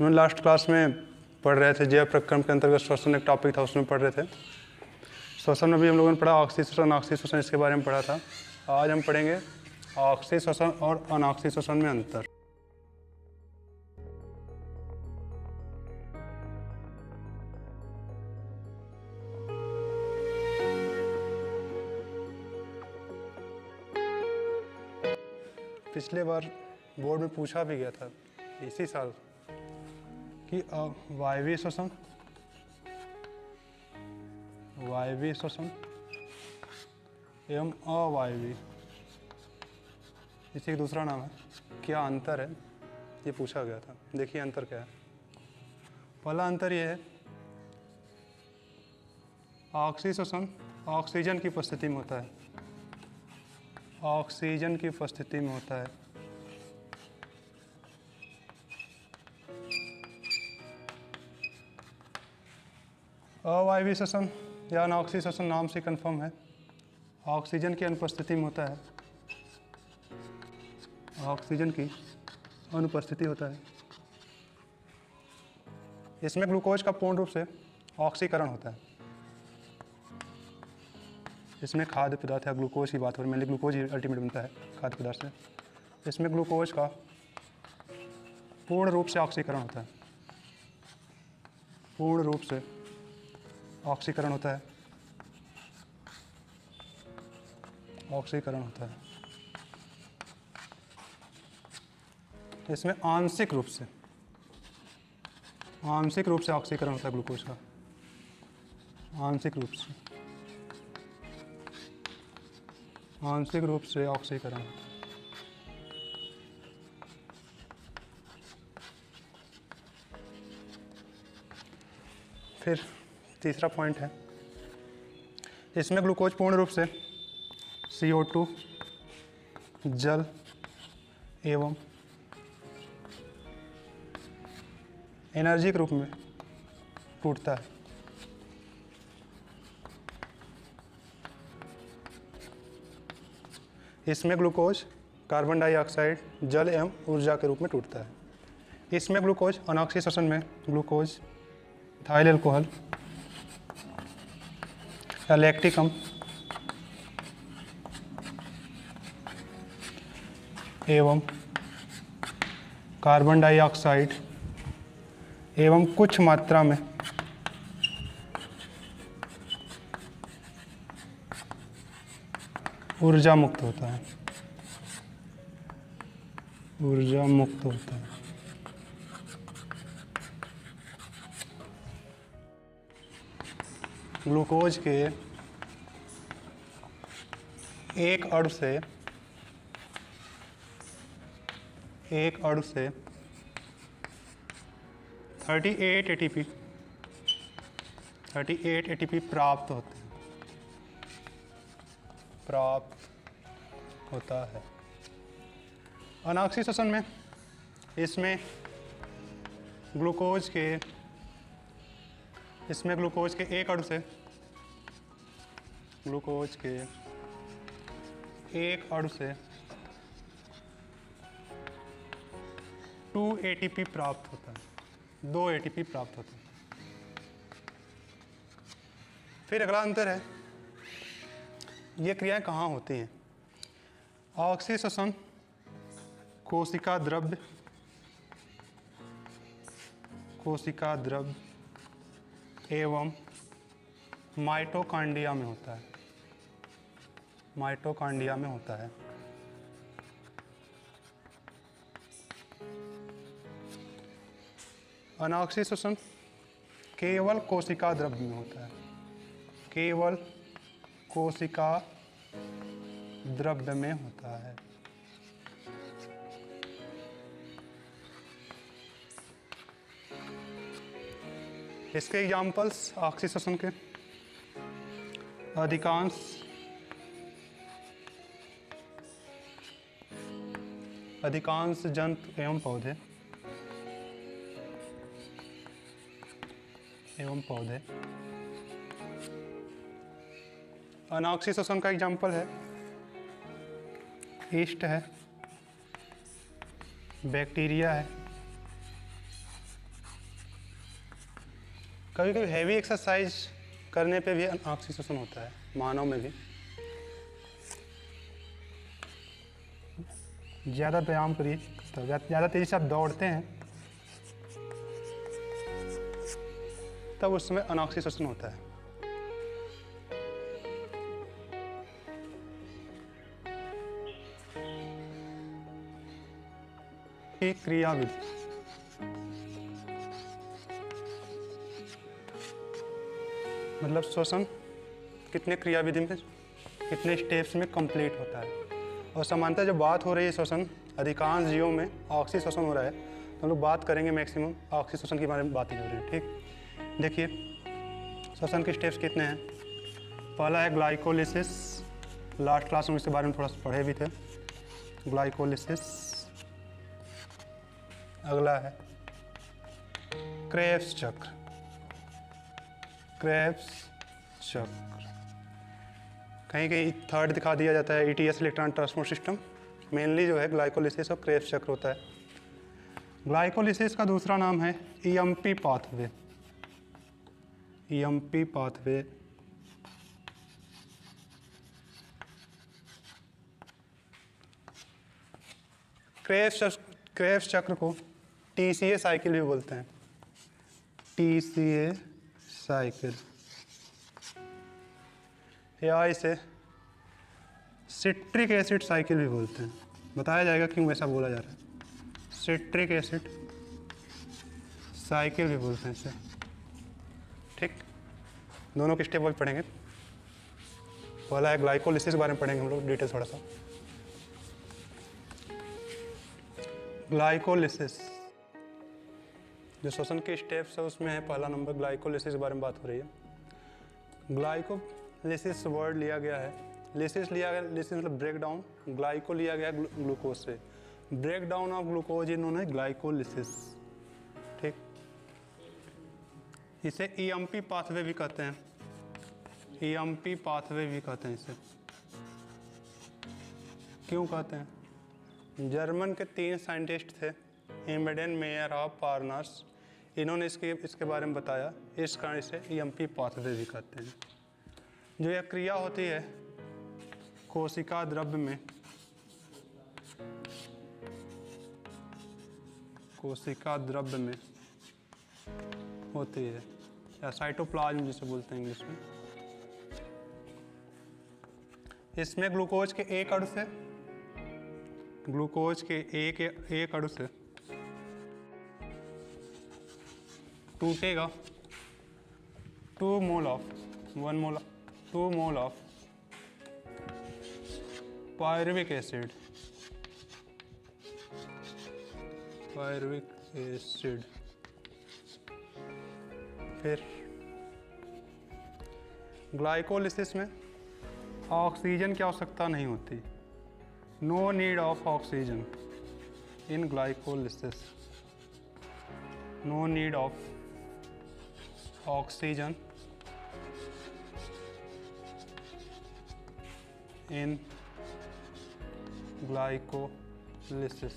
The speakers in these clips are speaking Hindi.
हम लास्ट क्लास में पढ़ रहे थे जैव प्रक्रम के अंतर्गत श्वसन एक टॉपिक था, उसमें पढ़ रहे थे। श्वसन में भी हम लोगों ने पढ़ा ऑक्सीश्वसन इसके बारे में पढ़ा था। आज हम पढ़ेंगे ऑक्सीश्वसन और अनऑक्सीश्वसन में अंतर। पिछले बार बोर्ड में पूछा भी गया था इसी साल कि वायवीय श्वसन एवं अवायवीय, इसी का दूसरा नाम है, क्या अंतर है, ये पूछा गया था। देखिए अंतर क्या है। पहला अंतर ये है, ऑक्सीश्वसन ऑक्सीजन की उपस्थिति में होता है, ऑक्सीजन की उपस्थिति में होता है। अवायवीय श्वसन या अनऑक्सीश्वसन नाम से कंफर्म है, ऑक्सीजन की अनुपस्थिति में होता है, ऑक्सीजन की अनुपस्थिति होता है। इसमें ग्लूकोज का पूर्ण रूप से ऑक्सीकरण होता है। इसमें खाद्य पदार्थ या ग्लूकोज की बात हो रही है, मेनली ग्लूकोज ही अल्टीमेट बनता है खाद्य पदार्थ से। इसमें ग्लूकोज का पूर्ण रूप से ऑक्सीकरण होता है, पूर्ण रूप से ऑक्सीकरण होता है, ऑक्सीकरण होता है। इसमें आंशिक रूप से ऑक्सीकरण होता है ग्लूकोज का, आंशिक रूप से ऑक्सीकरण होता है। फिर तीसरा पॉइंट है, इसमें ग्लूकोज पूर्ण रूप से CO2 जल एवं एनर्जी के रूप में टूटता है। इसमें ग्लूकोज कार्बन डाइऑक्साइड जल एवं ऊर्जा के रूप में टूटता है। इसमें ग्लूकोज अनऑक्सीश्वसन में ग्लूकोज इथाइल अल्कोहल या लैक्टिक अम्ल एवं कार्बन डाइऑक्साइड एवं कुछ मात्रा में ऊर्जा मुक्त होता है, ऊर्जा मुक्त होता है। ग्लूकोज के एक अणु से 38 ATP प्राप्त होता है। अनऑक्सीश्वसन में इसमें ग्लूकोज के एक अणु से 2 ATP प्राप्त होता है, 2 ATP प्राप्त होता है। फिर अगला अंतर है, ये क्रियाएं कहाँ होती हैं। ऑक्सीश्वसन कोशिका द्रव्य एवं माइटोकॉन्ड्रिया में होता है, माइटोकॉन्ड्रिया में होता है। अनऑक्सीश्वसन केवल कोशिका द्रव्य में होता है, केवल कोशिका द्रव्य में होता है। इसके एग्जाम्पल्स ऑक्सीश्वसन के अधिकांश जंतु एवं पौधे। अनऑक्सीश्वसन का एग्जाम्पल है ईस्ट है, बैक्टीरिया है, कभी कभी हैवी एक्सरसाइज करने पे भी ऑक्सीजन होता है, मानव में भी। ज़्यादा व्यायाम करिए, तो ज़्यादा तेज़ी से आप दौड़ते हैं तब उस समय अनऑक्सीजन होता है। की क्रियाविधि, मतलब श्वसन कितने क्रियाविधि में, कितने स्टेप्स में कंप्लीट होता है। और सामान्यतः जब बात हो रही है श्वसन, अधिकांश जीवों में ऑक्सीश्वसन हो रहा है, तो हम लोग बात करेंगे मैक्सिमम ऑक्सीश्वसन के बारे में बात ही हो रही है। ठीक, देखिए श्वसन के स्टेप्स कितने हैं। पहला है ग्लाइकोलिसिस, लास्ट क्लास में इसके बारे में थोड़ा सा पढ़े भी थे, ग्लाइकोलिसिस। अगला है क्रेब्स चक्र, क्रेब्स चक्र। कहीं कहीं थर्ड दिखा दिया जाता है, ETS electron transport system. Mainly जो है ग्लाइकोलिसिस और क्रेब्स चक्र होता है। ग्लाइकोलिसिस का दूसरा नाम है EMP pathway, EMP pathway. Krebs चक्र को TCA साइकिल भी बोलते हैं, TCA साइकिल, या इसे सिट्रिक एसिड साइकिल भी बोलते हैं। बताया जाएगा क्यों ऐसा बोला जा रहा है। सिट्रिक एसिड साइकिल भी बोलते हैं इसे। ठीक, दोनों के स्टेप वाइज पढ़ेंगे। पहला है ग्लाइकोलिसिस के बारे में पढ़ेंगे हम लोग डिटेल थोड़ा सा। ग्लाइकोलिसिस जो श्वसन के स्टेप्स है उसमें है पहला नंबर, ग्लाइकोलिसिस के बारे में बात हो रही है। ग्लाइकोलिसिस वर्ड लिया गया है, लिसिस लिया गया, लिसिस मतलब ब्रेक डाउन, ग्लाइको लिया गया ग्लूकोज से, ब्रेक डाउन ऑफ ग्लूकोज इन्होंने ग्लाइकोलिसिस। ठीक, इसे EMP पाथवे भी कहते हैं, EMP पाथवे भी कहते हैं इसे। क्यों कहते हैं? जर्मन के 3 साइंटिस्ट थे, इमेडेन, मेयर और पार्नास, इन्होंने इसके बारे में बताया, इस कारण इसे EMP पाथवे भी कहते हैं। जो यह क्रिया होती है कोशिका द्रव्य में, कोशिका द्रव्य में होती है, या साइटोप्लाज्म जिसे बोलते हैं इंग्लिश में। इसमें ग्लूकोज के एक अणु से, ग्लूकोज के एक अणु से टूटेगा 2 मोल ऑफ पायरुविक एसिड, फिर ग्लाइकोलिसिस में ऑक्सीजन की आवश्यकता नहीं होती, no need of oxygen in glycolysis, no need of oxygen in glycolysis.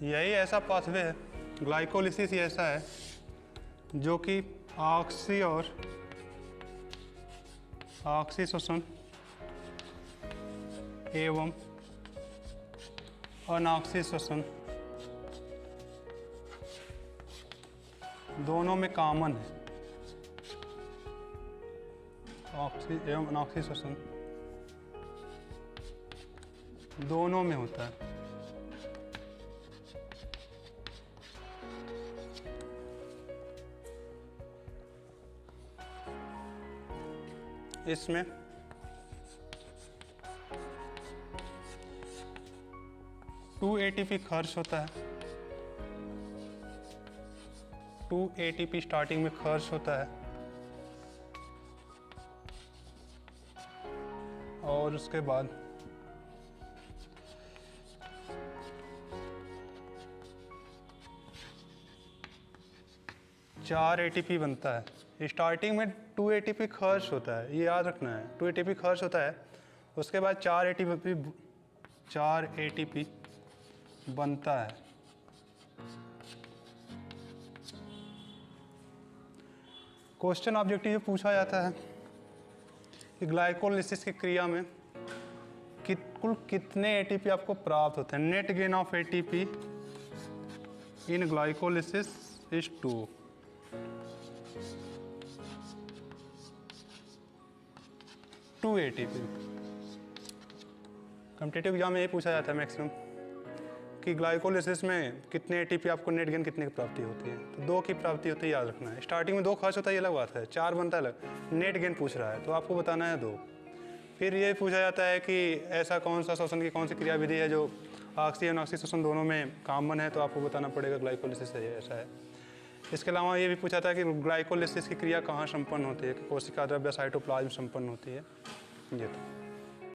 यही ऐसा पाथवे है, ग्लाइकोलिसिस ही ऐसा है जो कि ऑक्सी और ऑक्सीश्वसन एवं अनऑक्सीश्वसन दोनों में कॉमन है। ऑक्सी एवं अनऑक्सीश्वसन दोनों में होता है। इसमें टू ATP खर्च होता है, 2 ATP स्टार्टिंग में खर्च होता है, और उसके बाद चार ATP बनता है। स्टार्टिंग में 2 ATP खर्च होता है, ये याद रखना है, 2 ATP खर्च होता है, उसके बाद 4 ATP बनता है। क्वेश्चन ऑब्जेक्टिव पूछा जाता है कि ग्लाइकोलिसिस की क्रिया में कुल कितने एटीपी आपको प्राप्त होते हैं। Net gain of ATP in glycolysis is 2 ATP. Competitive exam में यही पूछा जाता है मैक्सिमम कि ग्लाइकोलिसिस में कितने एटीपी आपको नेट गेन कितने की प्राप्ति होती है। तो 2 की प्राप्ति होती है, याद रखना है। स्टार्टिंग में 2 खर्च होता है, ये अलग बात है, 4 बनता है अलग। नेट गेन पूछ रहा है तो आपको बताना है 2। फिर ये पूछा जाता है कि ऐसा कौन सा श्वसन की कौन सी क्रिया विधि है जो ऑक्सीजन ऑक्सीजन दोनों में कॉमन है, तो आपको बताना पड़ेगा ग्लाइकोलिसिस है, ऐसा है। इसके अलावा ये भी पूछा था कि ग्लाइकोलिसिस की क्रिया कहाँ संपन्न होती है, कि कोशिका द्रव्य साइटोप्लाज्म संपन्न होती है। ये तो